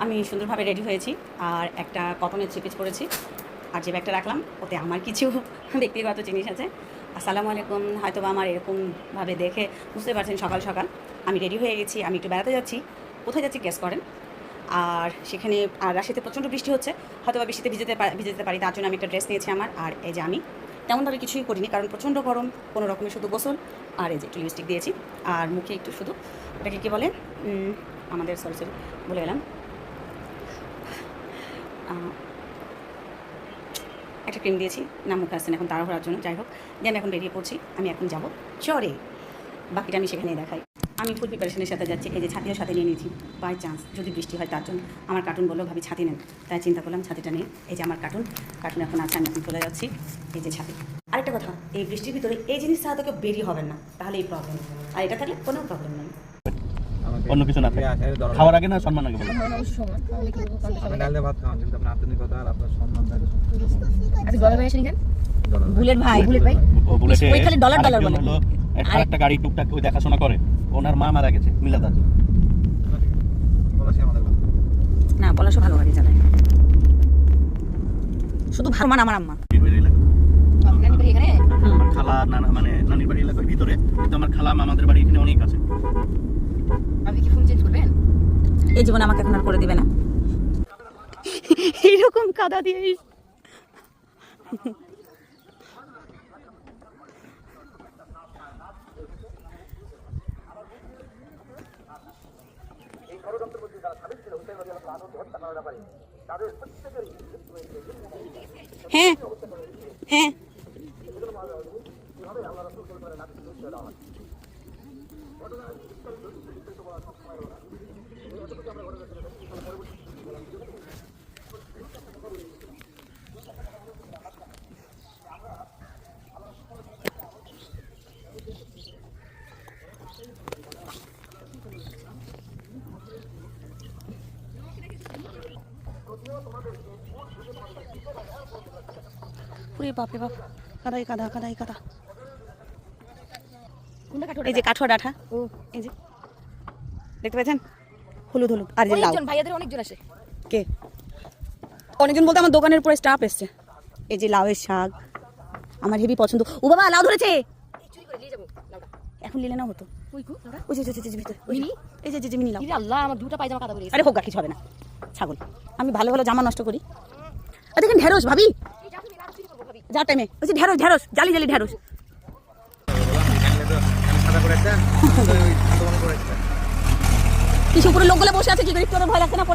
আমি সুন্দরভাবে রেডি হয়েছি আর একটা কটনের থ্রি পিস পরেছি আর যে ব্যাগটা রাখলাম ওতে আমার কিছু ব্যক্তিগত জিনিস আছে। আসসালামু আলাইকুম। হয়তো বা আমার এরকমভাবে দেখে বুঝতে পারছেন সকাল সকাল আমি রেডি হয়ে গেছি, আমি একটু বেড়াতে যাচ্ছি। কোথায় যাচ্ছি গেস করেন? আর সেখানে আর রাশিতে প্রচণ্ড বৃষ্টি হচ্ছে, হয়তো বা বৃষ্টিতে ভিজতে পারি, তার জন্য আমি একটা ড্রেস নিয়েছি আমার। আর এই যে আমি তেমনভাবে কিছুই করিনি কারণ প্রচণ্ড গরম, কোনো রকমের শুধু গোসল আর এই যে একটু লিপস্টিক দিয়েছি আর মুখে একটু শুধু ওটাকে কী বলে আমাদের সরি বলে গেলাম একটা ক্রিম দিয়েছি না মুখে আসছেন এখন তাড়াহুড়ার জন্য। যাই হোক, দিয়ে আমি এখন বেরিয়ে পড়ছি, আমি এখন যাব চরে, বাকিটা আমি সেখানেই দেখাই। আমি ফুল প্রিপারেশনের সাথে যাচ্ছি, এই যে ছাতিও সাথে নিয়ে নিয়েছি বাই চান্স যদি বৃষ্টি হয় তার জন্য। আমার কার্টুন বললো ভাবি ছাতি নেন, তাই চিন্তা করলাম ছাতিটা নিয়ে। এই যে আমার কার্টুন এখন আছে, আমি এখন চলে যাচ্ছি। এই যে ছাতি। আরেকটা কথা, এই বৃষ্টির ভিতরে এই জিনিস ছাড়া তো কেউ বেরিয়ে হবেন না, তাহলে এই প্রবলেম। আর এটা থাকলে কোনো প্রবলেম নেই। অন্য কিছু না খাওয়ার আগে না সম্মান আগে বলো। আপনি ডাল দিয়ে ভাত খাওয়ান কিন্তু আপনার আধুনিকতা আর আপনার সম্মান থাকে। আচ্ছা গলার ভাই আসেনি কেন? বুলেট ভাই বুলেটে ওই খালি ডলার বলে একটা গাড়ি টুকটাক ওই দেখাশোনা করে, ওনার মা মারা গেছে মিলাদ আছে। বলেছি আমাদের কথা। না পলাশও ভালো গাড়ি চালায়, শুধু ভালো মান আমার আম্মা। আপনার বাড়ি এখানে? আমার খালা নানা মানে নানির বাড়ি এলাকার ভিতরে, কিন্তু আমার খালা মামাদের বাড়ি এখানে অনেক আছে। আপনি কি ফোন চেঞ্জ করবেন? এই জীবনে আমাকে এখন আর করে দিবে না এইরকম কাদা দিয়ে। হ্যাঁ হ্যাঁ ওরে বাপরে বাপ, কাদাই কাদা কাদাই কাদা। কোনটা কাঠোর? এই যে কাঠুয়া ডাঁঠা, ও এই যে দেখতে পাচ্ছেন, হলুদ হলুদ। আর যে লাউ, অনেকজন ভাইয়াদের অনেকজন আসে। কে অনেকজন বলতে আমার দোকানের উপরে স্টাফ এসছে। এই যে লাউয়ের শাক আমার হেভি পছন্দ। ও বাবা লাউ ধরেছে, চুরি করে নিয়ে যাবো লাউটা। এখন নিলে না হতো। ওই কো লাউটা? ওই যে ভিতরে মিনি? এই যে মিনি লাউ। ইরে আল্লাহ, আমার দুটো পায়জামা কাদা পড়ে গেছে। আরে হোক গা, কিছু হবে না, ছাগল। আমি ভালো ভালো জামা নষ্ট করি। আর দেখেন ঢেঁড়স ভাবি, এটা তুমি লাউ চুরি করবো ভাবি। যার টাইমে ওই যে ঢেঁড়স জালি ঢেঁড়স। সাদা করে একটা, ওই দোকান করে একটা। কিছু উপরে লোকগুলো বসে আছে, কি করি তোর ভয় লাগছে না?